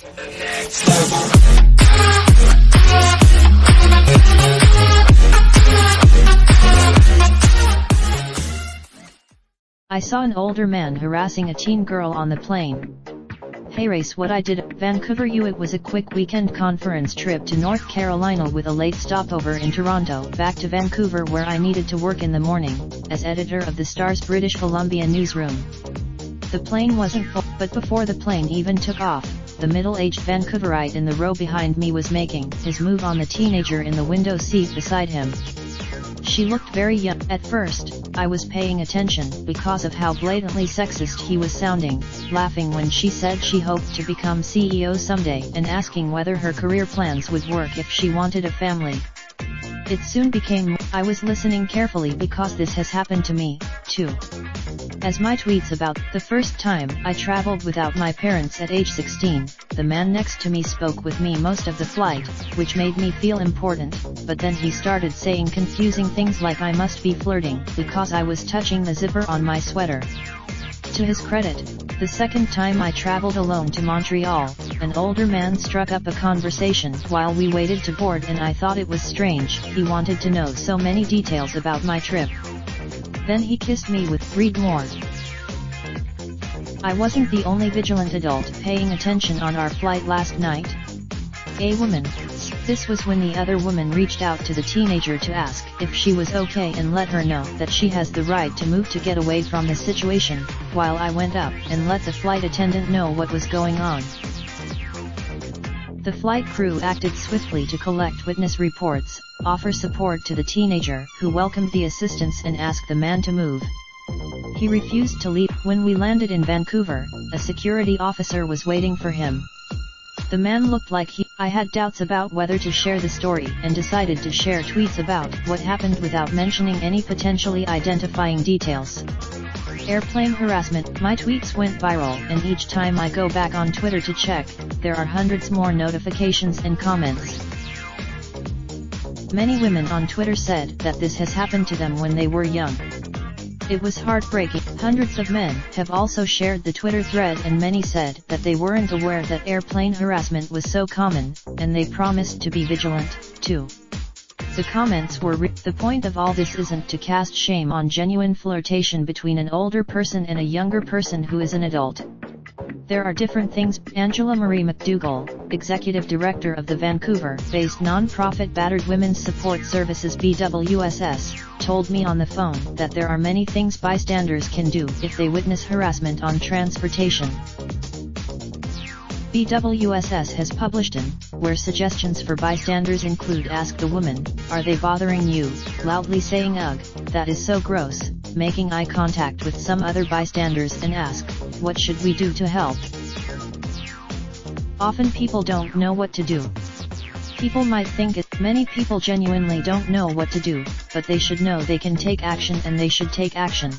I saw an older man harassing a teen girl on the plane. Hey race, what I did, Vancouver it was a quick weekend conference trip to North Carolina with a late stopover in Toronto, back to Vancouver where I needed to work in the morning, as editor of the Star's British Columbia newsroom. The plane wasn't full, but before the plane even took off, the middle-aged Vancouverite in the row behind me was making his move on the teenager in the window seat beside him. She looked very young. At first, I was paying attention because of how blatantly sexist he was sounding, laughing when she said she hoped to become CEO someday and asking whether her career plans would work if she wanted a family. It soon became, I was listening carefully because this has happened to me, too. As my tweets about the first time I traveled without my parents at age 16, the man next to me spoke with me most of the flight, which made me feel important, but then he started saying confusing things like I must be flirting because I was touching the zipper on my sweater. To his credit, the second time I traveled alone to Montreal, an older man struck up a conversation while we waited to board and I thought it was strange. He wanted to know so many details about my trip. Then he kissed me with, read more. I wasn't the only vigilant adult paying attention on our flight last night. A woman. This was when the other woman reached out to the teenager to ask if she was okay and let her know that she has the right to move to get away from the situation, while I went up and let the flight attendant know what was going on. The flight crew acted swiftly to collect witness reports, offer support to the teenager who welcomed the assistance and asked the man to move. He refused to leave. When we landed in Vancouver, a security officer was waiting for him. The man looked like I had doubts about whether to share the story and decided to share tweets about what happened without mentioning any potentially identifying details. Airplane harassment. My tweets went viral and each time I go back on Twitter to check, there are hundreds more notifications and comments. Many women on Twitter said that this has happened to them when they were young. It was heartbreaking. Hundreds of men have also shared the Twitter thread and many said that they weren't aware that airplane harassment was so common, and they promised to be vigilant, too. The comments were the point of all this isn't to cast shame on genuine flirtation between an older person and a younger person who is an adult. There are different things. Angela Marie McDougall, executive director of the Vancouver-based non-profit Battered Women's Support Services BWSS, told me on the phone that there are many things bystanders can do if they witness harassment on transportation. BWSS has published where suggestions for bystanders include ask the woman, are they bothering you, loudly saying ugh, that is so gross, making eye contact with some other bystanders and ask, what should we do to help? Often people don't know what to do. People might think it. Many people genuinely don't know what to do, but they should know they can take action and they should take action.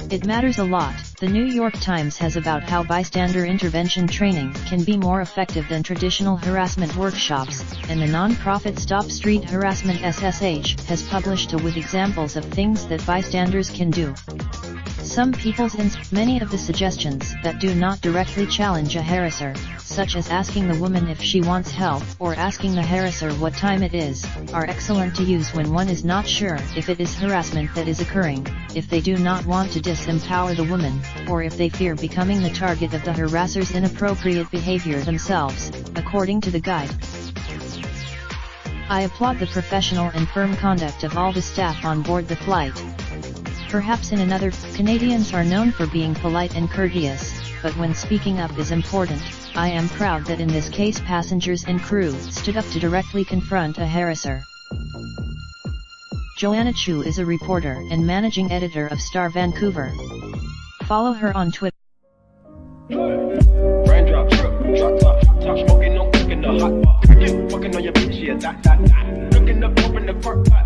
It matters a lot. The New York Times has about how bystander intervention training can be more effective than traditional harassment workshops, and the non-profit Stop Street Harassment SSH has published with examples of things that bystanders can do. Some people's many of the suggestions that do not directly challenge a harasser, such as asking the woman if she wants help or asking the harasser what time it is, are excellent to use when one is not sure if it is harassment that is occurring, if they do not want to disempower the woman, or if they fear becoming the target of the harasser's inappropriate behavior themselves, according to the guide. I applaud the professional and firm conduct of all the staff on board the flight. Perhaps in another, Canadians are known for being polite and courteous, but when speaking up is important, I am proud that in this case passengers and crew stood up to directly confront a harasser. Joanna Chu is a reporter and managing editor of Star Vancouver. Follow her on Twitter. Raindrop, drop top, smoking, no cooking the hot pot. Fucking on your bitch, yeah, that. Looking up, open the park pot.